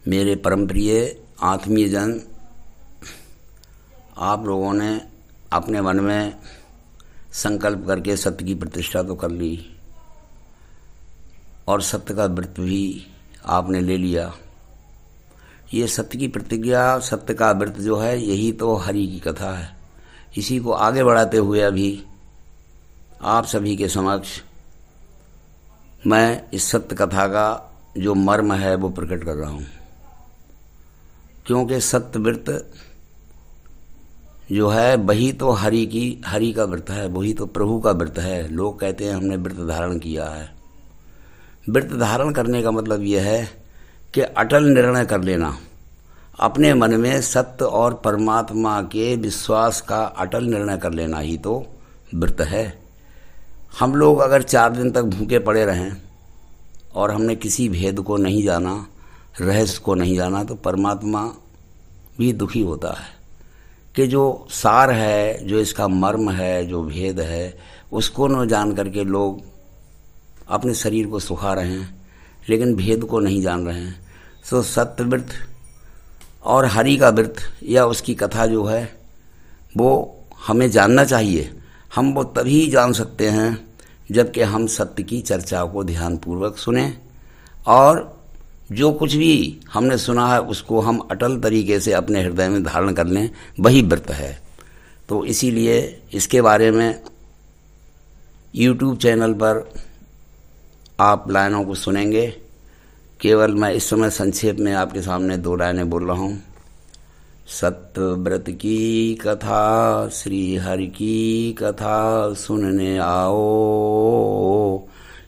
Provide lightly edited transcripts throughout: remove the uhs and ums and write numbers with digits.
मेरे परम प्रिय आत्मीय जन, आप लोगों ने अपने मन में संकल्प करके सत्य की प्रतिष्ठा तो कर ली और सत्य का व्रत भी आपने ले लिया। ये सत्य की प्रतिज्ञा, सत्य का व्रत जो है, यही तो हरि की कथा है। इसी को आगे बढ़ाते हुए अभी आप सभी के समक्ष मैं इस सत्य कथा का जो मर्म है वो प्रकट कर रहा हूँ, क्योंकि सत्य व्रत जो है वही तो हरि का व्रत है, वही तो प्रभु का व्रत है। लोग कहते हैं हमने व्रत धारण किया है। व्रत धारण करने का मतलब यह है कि अटल निर्णय कर लेना, अपने मन में सत्य और परमात्मा के विश्वास का अटल निर्णय कर लेना ही तो व्रत है। हम लोग अगर 4 दिन तक भूखे पड़े रहें और हमने किसी भेद को नहीं जाना, रहस्य को नहीं जाना, तो परमात्मा भी दुखी होता है कि जो सार है, जो इसका मर्म है, जो भेद है, उसको न जान करके लोग अपने शरीर को सुखा रहे हैं, लेकिन भेद को नहीं जान रहे हैं। सो सत्य व्रत और हरि का व्रत या उसकी कथा जो है वो हमें जानना चाहिए। हम वो तभी जान सकते हैं जबकि हम सत्य की चर्चा को ध्यानपूर्वक सुने और जो कुछ भी हमने सुना है उसको हम अटल तरीके से अपने हृदय में धारण कर लें, वही व्रत है। तो इसीलिए इसके बारे में YouTube चैनल पर आप लाइनों को सुनेंगे। केवल मैं इस समय संक्षेप में आपके सामने 2 लाइनें बोल रहा हूँ। सत्य व्रत की कथा, श्री हरि की कथा सुनने आओ।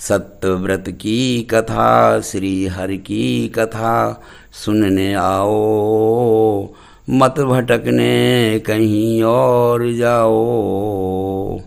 सत्य व्रत की कथा, श्री हरि की कथा सुनने आओ। मत भटकने कहीं और जाओ,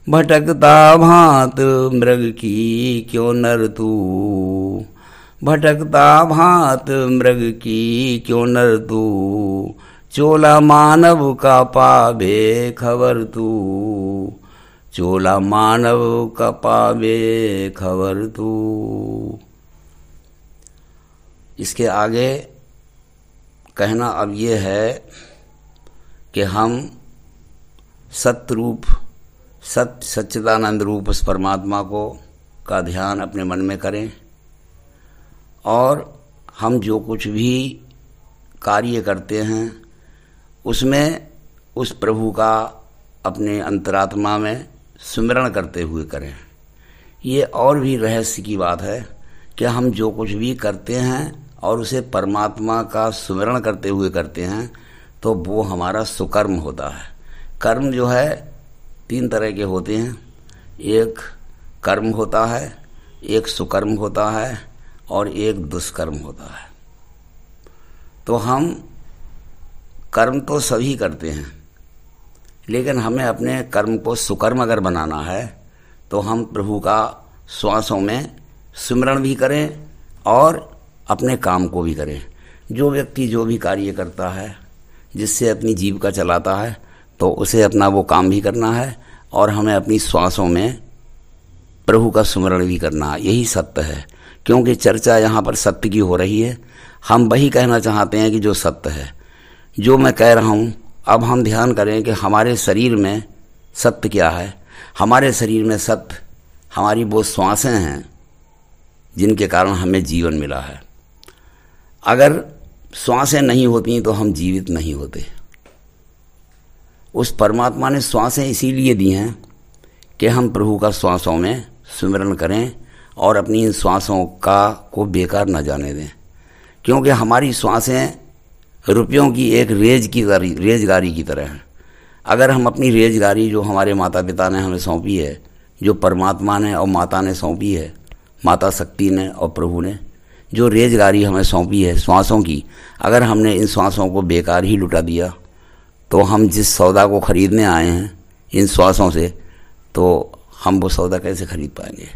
भटकता भांत मृग की क्यों नर तू। भटकता भांत मृग की क्यों नर तू, चोला मानव का पावे खबर तू। चोला मानव का पावे खबर तू। इसके आगे कहना अब ये है कि हम सत्य रूप, सच्चिदानंद रूप उस परमात्मा को का ध्यान अपने मन में करें और हम जो कुछ भी कार्य करते हैं उसमें उस प्रभु का अपने अंतरात्मा में स्मरण करते हुए करें। ये और भी रहस्य की बात है कि हम जो कुछ भी करते हैं और उसे परमात्मा का स्मरण करते हुए करते हैं तो वो हमारा सुकर्म होता है। कर्म जो है 3 तरह के होते हैं, एक कर्म होता है, एक सुकर्म होता है और एक दुष्कर्म होता है। तो हम कर्म तो सभी करते हैं, लेकिन हमें अपने कर्म को सुकर्म अगर बनाना है तो हम प्रभु का श्वासों में स्मरण भी करें और अपने काम को भी करें। जो व्यक्ति जो भी कार्य करता है, जिससे अपनी जीविका चलाता है, तो उसे अपना वो काम भी करना है और हमें अपनी श्वासों में प्रभु का स्मरण भी करना है। यही सत्य है, क्योंकि चर्चा यहाँ पर सत्य की हो रही है। हम वही कहना चाहते हैं कि जो सत्य है, जो मैं कह रहा हूँ। अब हम ध्यान करें कि हमारे शरीर में सत्य क्या है। हमारे शरीर में सत्य हमारी वो श्वासें हैं जिनके कारण हमें जीवन मिला है। अगर श्वासें नहीं होती तो हम जीवित नहीं होते। उस परमात्मा ने श्वासें इसीलिए दी हैं कि हम प्रभु का श्वासों में स्मरण करें और अपनी इन श्वासों को बेकार न जाने दें, क्योंकि हमारी श्वासें रुपयों की एक रेजगारी की तरह है। अगर हम अपनी रेजगारी जो हमारे माता पिता ने हमें सौंपी है, जो परमात्मा ने और माता ने सौंपी है, माता शक्ति ने और प्रभु ने जो रेजगारी हमें सौंपी है श्वासों की, अगर हमने इन श्वासों को बेकार ही लुटा दिया तो हम जिस सौदा को खरीदने आए हैं इन श्वासों से, तो हम वो सौदा कैसे खरीद पाएंगे।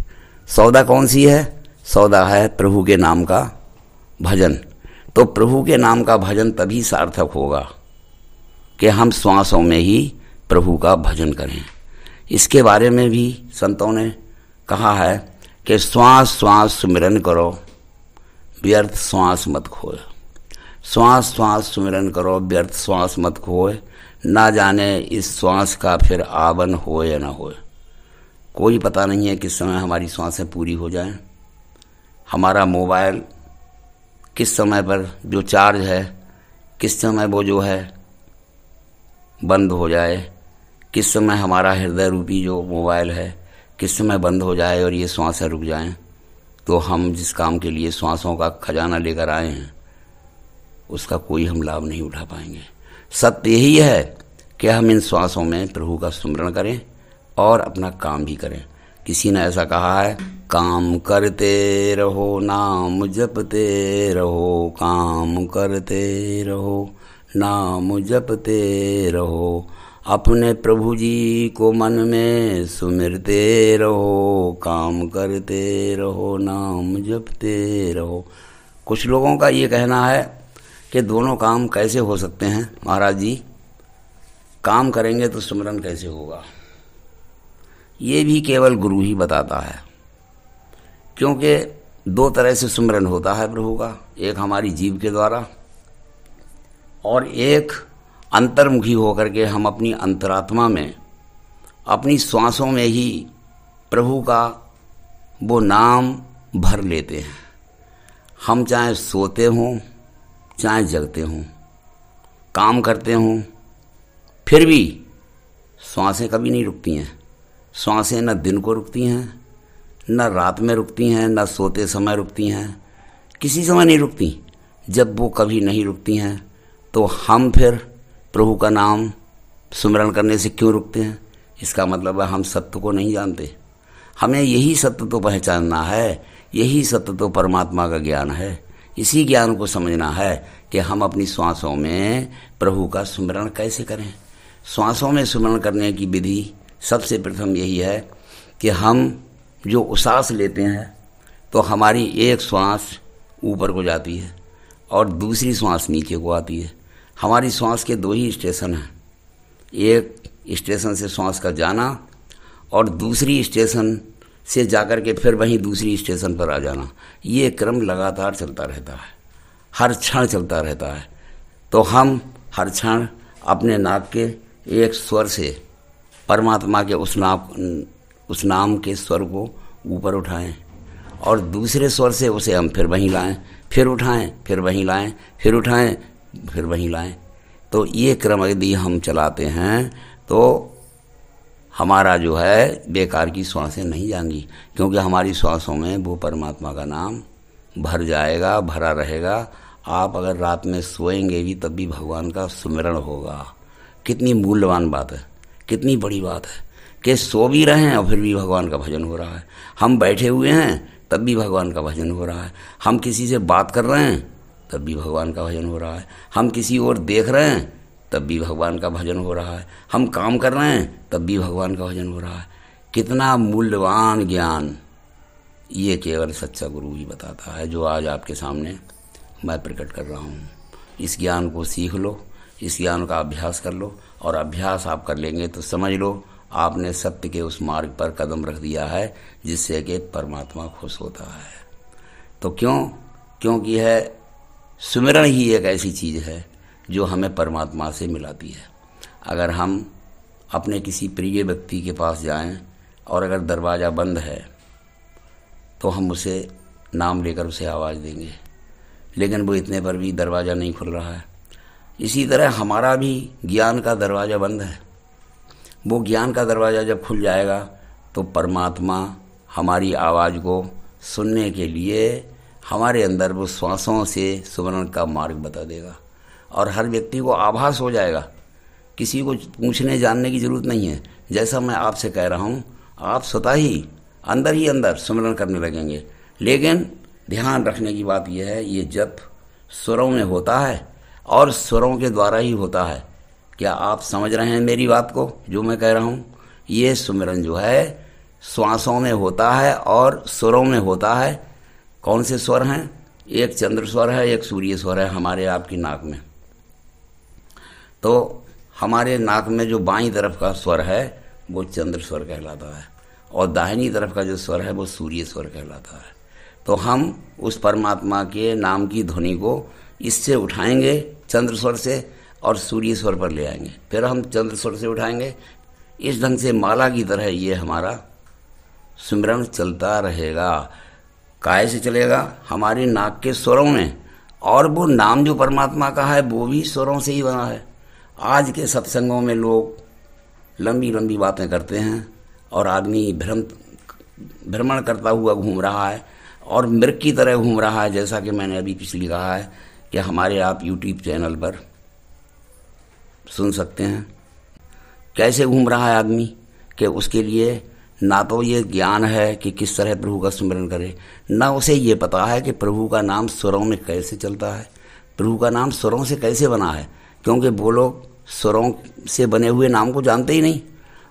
सौदा कौन सी है? सौदा है प्रभु के नाम का भजन। तो प्रभु के नाम का भजन तभी सार्थक होगा कि हम श्वासों में ही प्रभु का भजन करें। इसके बारे में भी संतों ने कहा है कि श्वास श्वास सुमिरन करो, व्यर्थ श्वास मत खोयो। श्वास श्वास सुमिरन करो, व्यर्थ श्वास मत खोए, ना जाने इस श्वास का फिर आवन हो या ना हो। कोई पता नहीं है किस समय हमारी श्वासें पूरी हो जाएं। हमारा मोबाइल किस समय पर जो चार्ज है, किस समय वो जो है बंद हो जाए, किस समय हमारा हृदय रूपी जो मोबाइल है किस समय बंद हो जाए और ये श्वासें रुक जाएं, तो हम जिस काम के लिए श्वासों का खजाना लेकर आए हैं उसका कोई हम लाभ नहीं उठा पाएंगे। सत्य यही है कि हम इन श्वासों में प्रभु का सुमिरन करें और अपना काम भी करें। किसी ने ऐसा कहा है, काम करते रहो नाम जपते रहो, काम करते रहो नाम जपते रहो, अपने प्रभु जी को मन में सुमिरते रहो, काम करते रहो नाम जपते रहो। कुछ लोगों का ये कहना है कि दोनों काम कैसे हो सकते हैं महाराज जी, काम करेंगे तो सुमिरन कैसे होगा। ये भी केवल गुरु ही बताता है, क्योंकि दो तरह से सुमिरन होता है प्रभु का, एक हमारी जीभ के द्वारा और एक अंतर्मुखी होकर के हम अपनी अंतरात्मा में अपनी श्वासों में ही प्रभु का वो नाम भर लेते हैं। हम चाहे सोते हों चाहे जगते हों, काम करते हों, फिर भी श्वासें कभी नहीं रुकती हैं। श्वासें न दिन को रुकती हैं, न रात में रुकती हैं, न सोते समय रुकती हैं, किसी समय नहीं रुकती। जब वो कभी नहीं रुकती हैं तो हम फिर प्रभु का नाम सुमिरन करने से क्यों रुकते हैं? इसका मतलब है हम सत्य को नहीं जानते। हमें यही सत्य तो पहचानना है, यही सत्य तो परमात्मा का ज्ञान है। इसी ज्ञान को समझना है कि हम अपनी श्वासों में प्रभु का सुमिरन कैसे करें। श्वासों में सुमिरन करने की विधि सबसे प्रथम यही है कि हम जो उसास लेते हैं तो हमारी एक श्वास ऊपर को जाती है और दूसरी श्वास नीचे को आती है। हमारी श्वास के दो ही स्टेशन हैं, एक स्टेशन से श्वास का जाना और दूसरी स्टेशन से जाकर के फिर वहीं दूसरी स्टेशन पर आ जाना। ये क्रम लगातार चलता रहता है, हर क्षण चलता रहता है। तो हम हर क्षण अपने नाक के एक स्वर से परमात्मा के उस नाम के स्वर को ऊपर उठाएं और दूसरे स्वर से उसे हम फिर वहीं लाएं, फिर उठाएं, फिर वहीं लाएं, फिर उठाएं, फिर वहीं लाएं। तो ये क्रम यदि हम चलाते हैं तो हमारा जो है बेकार की श्वासें नहीं जाएंगी, क्योंकि हमारी श्वासों में वो परमात्मा का नाम भर जाएगा, भरा रहेगा। आप अगर रात में सोएंगे भी तब भी भगवान का सुमिरन होगा। कितनी मूल्यवान बात है, कितनी बड़ी बात है कि सो भी रहे हैं और फिर भी भगवान का भजन हो रहा है। हम बैठे हुए हैं तब भी भगवान का भजन हो रहा है। हम किसी से बात कर रहे हैं तब भी भगवान का भजन हो रहा है। हम किसी और देख रहे हैं तब भी भगवान का भजन हो रहा है। हम काम कर रहे हैं तब भी भगवान का भजन हो रहा है। कितना मूल्यवान ज्ञान ये केवल सच्चा गुरु ही बताता है, जो आज आपके सामने मैं प्रकट कर रहा हूँ। इस ज्ञान को सीख लो, इस ज्ञान का अभ्यास कर लो, और अभ्यास आप कर लेंगे तो समझ लो आपने सत्य के उस मार्ग पर कदम रख दिया है जिससे कि परमात्मा खुश होता है। तो क्योंकि है सुमिरन ही एक ऐसी चीज़ है जो हमें परमात्मा से मिलाती है। अगर हम अपने किसी प्रिय व्यक्ति के पास जाएं और अगर दरवाज़ा बंद है तो हम उसे नाम लेकर उसे आवाज़ देंगे, लेकिन वो इतने पर भी दरवाज़ा नहीं खुल रहा है। इसी तरह हमारा भी ज्ञान का दरवाज़ा बंद है। वो ज्ञान का दरवाज़ा जब खुल जाएगा तो परमात्मा हमारी आवाज़ को सुनने के लिए हमारे अंदर वो श्वासों से सुमिरन का मार्ग बता देगा, और हर व्यक्ति को आभास हो जाएगा। किसी को पूछने जानने की ज़रूरत नहीं है। जैसा मैं आपसे कह रहा हूँ, आप स्वतः ही अंदर सुमिरन करने लगेंगे। लेकिन ध्यान रखने की बात यह है, ये जप स्वरों में होता है और स्वरों के द्वारा ही होता है। क्या आप समझ रहे हैं मेरी बात को जो मैं कह रहा हूँ? ये सुमिरन जो है श्वासों में होता है और स्वरों में होता है। कौन से स्वर हैं? एक चंद्र स्वर है, एक सूर्य स्वर है हमारे आपकी नाक में। तो हमारे नाक में जो बाईं तरफ का स्वर है वो चंद्र स्वर कहलाता है, और दाहिनी तरफ का जो स्वर है वो सूर्य स्वर कहलाता है। तो हम उस परमात्मा के नाम की ध्वनि को इससे उठाएंगे चंद्र स्वर से और सूर्य स्वर पर ले आएंगे, फिर हम चंद्र स्वर से उठाएंगे। इस ढंग से माला की तरह ये हमारा सिमरन चलता रहेगा। काहे से चलेगा? हमारी नाक के स्वरों में, और वो नाम जो परमात्मा का है वो भी स्वरों से ही बना है। आज के सत्संगों में लोग लंबी लंबी बातें करते हैं और आदमी भ्रमण करता हुआ घूम रहा है और मृग की तरह घूम रहा है, जैसा कि मैंने अभी पिछली कहा है कि हमारे आप यूट्यूब चैनल पर सुन सकते हैं। कैसे घूम रहा है आदमी कि उसके लिए ना तो ये ज्ञान है कि किस तरह प्रभु का स्मरण करे, ना उसे ये पता है कि प्रभु का नाम स्वरों में कैसे चलता है, प्रभु का नाम स्वरों से कैसे बना है, क्योंकि वो लोग स्वरों से बने हुए नाम को जानते ही नहीं।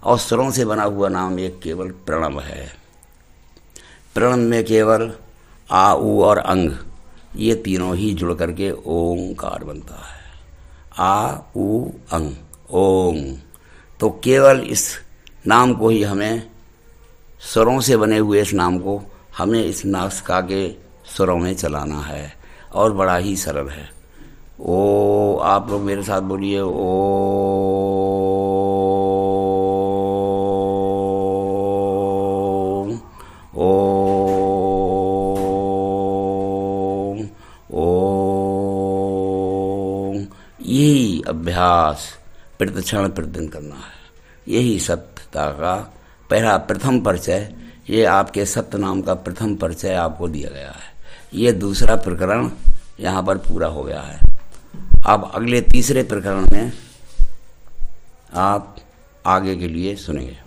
और स्वरों से बना हुआ नाम एक केवल प्रणव है। प्रणव में केवल आ, उ और अंग, ये तीनों ही जुड़ करके ओंकार बनता है। आ, उ, अंग, ओम। तो केवल इस नाम को ही हमें, स्वरों से बने हुए इस नाम को हमें इस नासिका के स्वरों में चलाना है और बड़ा ही सरल है। ओ, आप लोग मेरे साथ बोलिए ओ। यही अभ्यास प्रतिक्षण प्रतिदिन करना है। यही सत्यता का पहला प्रथम परिचय, ये आपके सत्य नाम का प्रथम परिचय आपको दिया गया है। ये दूसरा प्रकरण यहाँ पर पूरा हो गया है। अब अगले तीसरे प्रकरण में आप आगे के लिए सुनेंगे।